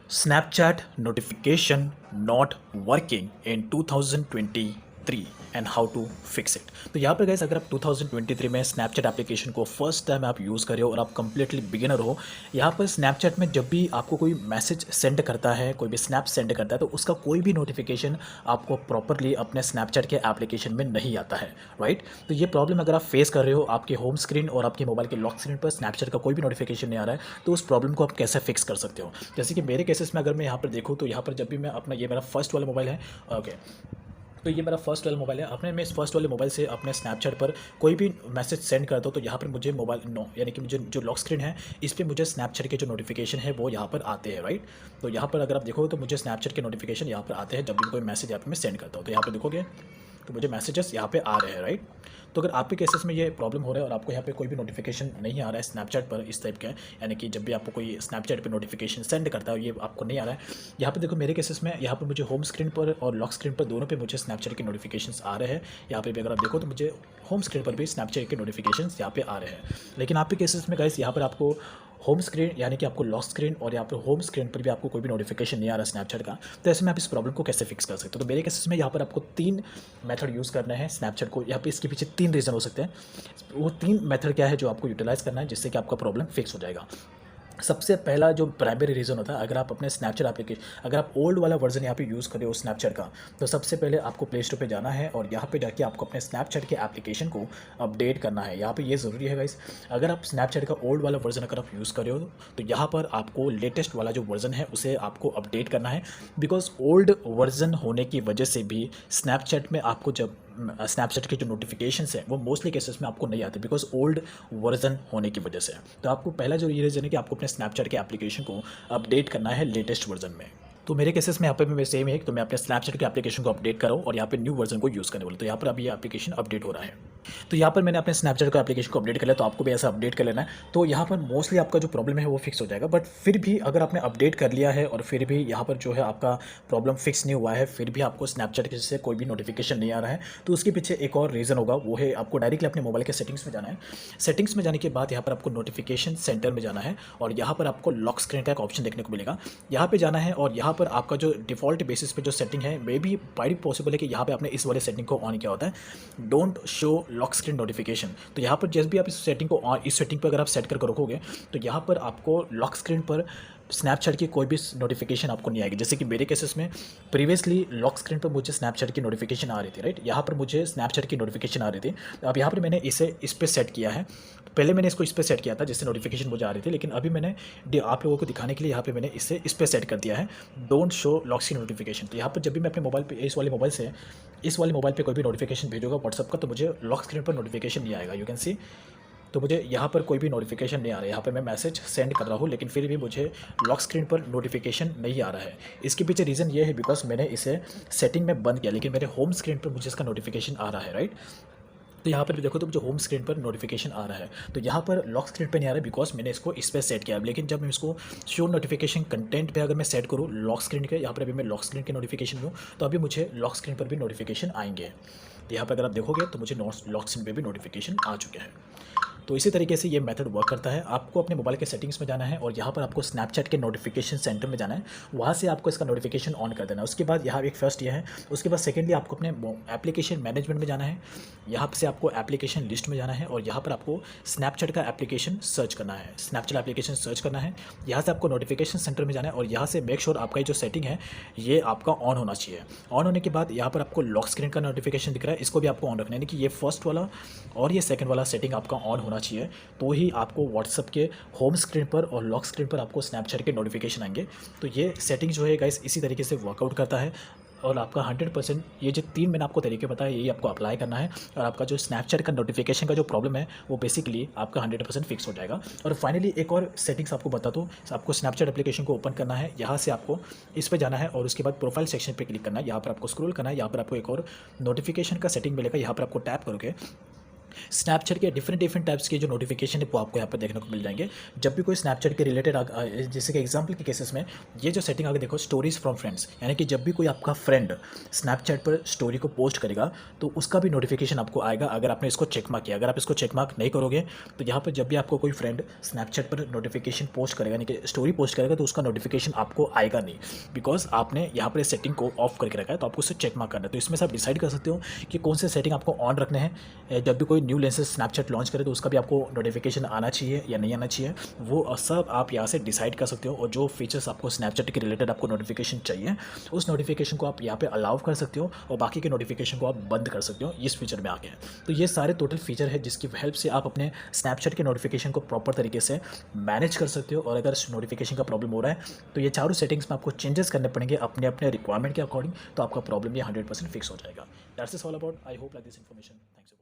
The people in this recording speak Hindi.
Snapchat notification not working in 2023 and how to fix it. तो यहाँ पर गाइस अगर आप 2023 में स्नैपचैट एप्लीकेशन को फर्स्ट टाइम आप यूज़ कर रहे हो और आप कंप्लीटली बिगिनर हो, यहाँ पर स्नैपचैट में जब भी आपको कोई मैसेज सेंड करता है, कोई भी स्नैप सेंड करता है, तो उसका कोई भी नोटिफिकेशन आपको प्रॉपरली अपने स्नैपचैट के एप्लीकेशन में नहीं आता है, राइट। तो ये प्रॉब्लम अगर आप फेस कर रहे हो, आपके होम स्क्रीन और आपके मोबाइल के लॉक स्क्रीन पर स्नैपचैट का कोई भी नोटिफिकेशन नहीं आ रहा है, तो उस प्रॉब्लम को आप कैसे फिक्स कर सकते हो। जैसे कि मेरे केसेस में अगर मैं यहाँ पर देखूँ, तो यहाँ पर जब भी मैं अपना, ये मेरा फर्स्ट वाला मोबाइल है, ओके, तो ये मेरा फर्स्ट वाला मोबाइल है। अपने मैं इस फर्स्ट वाले मोबाइल से अपने स्नैपचैट पर कोई भी मैसेज सेंड करता हूँ, तो यहाँ पर मुझे मोबाइल नो, यानी कि मुझे जो लॉक स्क्रीन है, इस पर मुझे स्नैपचैट के जो नोटिफिकेशन है वो यहाँ पर आते हैं, राइट। तो यहाँ पर अगर आप देखोगे तो मुझे स्नैपचैट के नोटिफिकेशन यहाँ पर आते हैं जब भी कोई मैसेज यहाँ पर मैं सेंड करता हूँ, तो यहाँ पर देखोगे तो मुझे मैसेजेस यहाँ पे आ रहे हैं, राइट। तो अगर आपके केसेस में ये प्रॉब्लम हो रहा है और आपको यहाँ पे कोई भी नोटिफिकेशन नहीं आ रहा है स्नैपचैट पर इस टाइप का, यानी कि जब भी आपको कोई स्नैपचैट पे नोटिफिकेशन सेंड करता है ये आपको नहीं आ रहा है, यहाँ पे देखो मेरे केसेस में यहाँ पर मुझे होम स्क्रीन पर और लॉक स्क्रीन पर दोनों पे मुझे स्नैपचैट के नोटिफिकेशंस आ रहे हैं। यहाँ पे भी अगर आप देखो तो मुझे होम स्क्रीन पर भी स्नैपचैट के नोटिफिकेशंस यहाँ पे आ रहे हैं। लेकिन आपके केसेस में गाइस यहाँ पर आपको होम स्क्रीन यानी कि आपको लॉक स्क्रीन और यहाँ पर होम स्क्रीन पर भी आपको कोई भी नोटिफिकेशन नहीं आ रहा स्नैपचैट का, तो ऐसे में आप इस प्रॉब्लम को कैसे फिक्स कर सकते हो। तो मेरे केसेस में यहाँ पर आपको 3 मेथड यूज़ करना है स्नैपचैट को। यहाँ पे इसके पीछे 3 रीज़न हो सकते हैं। वो 3 मेथड क्या है जो आपको यूटिलाइज़ करना है जिससे कि आपका प्रॉब्लम फिक्स हो जाएगा। सबसे पहला जो प्राइमरी रीज़न होता है, अगर आप अपने स्नैपचैट एप्लीकेशन, अगर आप ओल्ड वाला वर्जन यहाँ पे यूज़ कर रहे हो स्नैपचैट का, तो सबसे पहले आपको प्ले स्टोर पे जाना है और यहाँ पे जाके आपको अपने स्नैपचैट के एप्लीकेशन को अपडेट करना है। यहाँ पे ये ज़रूरी है गाइस, अगर आप स्नैपचैट का ओल्ड वाला वर्जन अगर आप यूज़ कर रहे हो तो यहाँ पर आपको लेटेस्ट वाला जो वर्जन है उसे आपको अपडेट करना है। बिकॉज ओल्ड वर्जन होने की वजह से भी स्नैपचैट में आपको जब स्नैपचैट के जो नोटिफिकेशंस हैं वो मोस्टली केसेस में आपको नहीं आते बिकॉज ओल्ड वर्जन होने की वजह से। तो आपको पहला जो ये रीज़न है कि आपको अपने स्नैपचैट के एप्लीकेशन को अपडेट करना है लेटेस्ट वर्जन में। तो मेरे केसेस में यहाँ पे भी सेम है, तो मैं अपने स्नैपचैट के एप्लीकेशन को अपडेट कराऊँ और यहाँ पे न्यू वर्जन को यूज़ करने वाला। तो यहाँ पर अभी ये एप्लीकेशन अपडेट हो रहा है। तो यहाँ पर मैंने अपने स्नैपचैट का एप्लीकेशन को अपडेट कर लिया, तो आपको भी ऐसा अपडेट कर लेना है। तो यहाँ पर मोस्टली आपका जो प्रॉब्लम है वो फिक्स हो जाएगा। बट फिर भी अगर आपने अपडेट कर लिया है और फिर भी यहाँ पर जो है आपका प्रॉब्लम फिक्स नहीं हुआ है, फिर भी आपको स्नैपचैट से कोई भी नोटिफिकेशन नहीं आ रहा है, तो उसके पीछे एक और रीज़न होगा। वो है आपको डायरेक्टली अपने मोबाइल के सेटिंग्स में जाना है। सेटिंग्स में जाने के बाद यहाँ पर आपको नोटिफिकेशन सेंटर में जाना है और यहाँ पर आपको लॉक स्क्रीन का एक ऑप्शन देखने को मिलेगा। यहाँ पर जाना है और यहाँ पर आपका जो डिफ़ॉल्ट बेसिस पे जो सेटिंग है, मे भी बाई पॉसिबल है कि यहाँ पे आपने इस वाले सेटिंग को ऑन किया होता है, don't show lock screen notification. तो यहाँ पर जैसे भी आप इस सेटिंग को ऑन, इस सेटिंग पर अगर आप सेट करके रखोगे तो यहाँ पर आपको लॉक स्क्रीन पर स्नैपचैट की कोई भी नोटिफिकेशन आपको नहीं आएगी। जैसे कि मेरे केसेस में प्रीवियसली लॉक स्क्रीन पर मुझे स्नैपचैट की नोटिफिकेशन आ रही थी, राइट। यहाँ पर मुझे स्नैपचैट की नोटिफिकेशन आ रही थी। अब यहाँ पर मैंने इसे इस पर सेट किया है। पहले मैंने इसको इस पर सेट किया था जिससे नोटिफिकेशन मुझे आ रही थी, लेकिन अभी मैंने आप लोगों को दिखाने के लिए यहाँ पे मैंने इसे इस पर सेट कर दिया है, don't show lock screen notification. तो यहाँ पर जब भी मैं अपने मोबाइल पे इस वाले मोबाइल से इस वाले मोबाइल पे कोई भी नोटिफिकेशन भेजूंगा व्हाट्सअप का, तो मुझे लॉक स्क्रीन पर नोटिफिकेशन नहीं आएगा। यू कैन सी, तो मुझे यहाँ पर कोई भी नोटिफिकेशन नहीं आ रहा है। यहाँ पर मैं मैसेज सेंड कर रहा हूँ लेकिन फिर भी मुझे लॉक स्क्रीन पर नोटिफिकेशन नहीं आ रहा है। इसके पीछे रीज़न ये है बिकॉज मैंने इसे सेटिंग में बंद किया, लेकिन मेरे होम स्क्रीन पर मुझे इसका नोटिफिकेशन आ रहा है, राइट। तो यहाँ पर भी देखो तो मुझे होम स्क्रीन पर नोटिफिकेशन आ रहा है। तो यहाँ पर लॉक स्क्रीन पर नहीं आ रहा है बिकॉज मैंने इसको इस पर सेट किया। लेकिन जब मैं इसको शो नोटिफिकेशन कंटेंट पे अगर मैं सेट करूँ लॉक स्क्रीन के, यहाँ पर अभी मैं लॉक स्क्रीन के नोटिफिकेशन दूँ तो अभी मुझे लॉक स्क्रीन पर भी नोटिफिकेशन आएंगे। तो यहाँ पर अगर आप देखोगे तो मुझे लॉक स्क्रीन पर भी नोटिफिकेशन आ चुके हैं। तो इसी तरीके से ये मेथड वर्क करता है। आपको अपने मोबाइल के सेटिंग्स में जाना है और यहाँ पर आपको स्नैपचैट के नोटिफिकेशन सेंटर में जाना है, वहाँ से आपको इसका नोटिफिकेशन ऑन कर देना है। उसके बाद यहाँ एक फर्स्ट ये है, उसके बाद सेकेंडली आपको अपने एप्लीकेशन मैनेजमेंट में जाना है। यहाँ से आपको एप्लीकेशन लिस्ट में जाना है और यहाँ पर आपको स्नैपचैट का एप्लीकेशन सर्च करना है, स्नैपचैट एप्लीकेशन सर्च करना है। यहाँ से आपको नोटिफिकेशन सेंटर में जाना है और यहाँ से मेक श्योर आपका जो सेटिंग है ये आपका ऑन होना चाहिए। ऑन होने के बाद यहाँ पर आपको लॉक स्क्रीन का नोटिफिकेशन दिख रहा है, इसको भी आपको ऑन रखना है, यानी कि ये फर्स्ट वाला और ये सेकंड वाला सेटिंग आपका ऑन होना चाहिए, तो ही आपको व्हाट्सअप के होम स्क्रीन पर और लॉक स्क्रीन पर आपको स्नैपचैट के नोटिफिकेशन आएंगे। तो ये सेटिंग जो है गाइस इसी तरीके से वर्कआउट करता है और आपका 100% ये जो 3 मैंने आपको तरीके बताए यही आपको अप्लाई करना है और आपका जो स्नैपचैट का नोटिफिकेशन का जो प्रॉब्लम है वो बेसिकली आपका 100% फिक्स हो जाएगा। और फाइनली एक और सेटिंग्स आपको बता दूँ, आपको स्नैपचैट एप्लीकेशन को ओपन करना है, यहाँ से आपको इस पर जाना है और उसके बाद प्रोफाइल सेक्शन पर क्लिक करना है। यहाँ पर आपको स्क्रॉल करना है, यहाँ पर आपको एक और नोटिफिकेशन का सेटिंग मिलेगा, यहाँ पर आपको टैप करोगे स्नैपचैट के डिफरेंट डिफरेंट टाइप्स के जो नोटिफिकेशन है वो आपको यहाँ पर देखने को मिल जाएंगे। जब भी कोई स्नैपचैट के रिलेटेड जैसे कि एग्जांपल के केसेस में ये जो सेटिंग आगे देखो, स्टोरीज फ्रॉम फ्रेंड्स, यानी कि जब भी कोई आपका फ्रेंड स्नैपचैट पर स्टोरी को पोस्ट करेगा तो उसका भी नोटिफिकेशन आपको आएगा अगर आपने इसको चेक मार्क किया। अगर आप इसको चेक मार्क नहीं करोगे तो यहाँ पर जब भी आपको कोई फ्रेंड स्नैपचैट पर नोटिफिकेशन पोस्ट करेगा, यानी कि स्टोरी पोस्ट करेगा, तो उसका नोटिफिकेशन आपको आएगा नहीं, बिकॉज आपने यहाँ पर इस सेटिंग को ऑफ करके रखा है। तो आपको उससे चेक मार्क करना है। तो इसमें से आप डिसाइड कर सकते हो कि कौन से सेटिंग आपको ऑन रखने हैं। जब भी कोई न्यू लेंसेज स्नैपचैट लॉन्च करे तो उसका भी आपको नोटिफिकेशन आना चाहिए या नहीं आना चाहिए, वो सब आप यहाँ से डिसाइड कर सकते हो। और जो फीचर्स आपको स्नैपचैट के रिलेटेड आपको नोटिफिकेशन चाहिए, उस नोटिफिकेशन को आप यहाँ पे अलाउ कर सकते हो और बाकी के नोटिफिकेशन को आप बंद कर सकते हो। इस फीचर में आगे है। तो ये सारे टोटल फीचर है जिसकी हेल्प से आप अपने स्नैपचैट के नोटिफिकेशन को प्रॉपर तरीके से मैनेज कर सकते हो। और अगर नोटिफिकेशन का प्रॉब्लम हो रहा है तो ये चारों सेटिंग्स में आपको चेंजेस करने पड़ेंगे अपने अपने रिक्वायरमेंट के अकॉर्डिंग, तो आपका प्रॉब्लम ये 100% फिक्स हो जाएगा। That's is all about. I hope like this information. Thanks.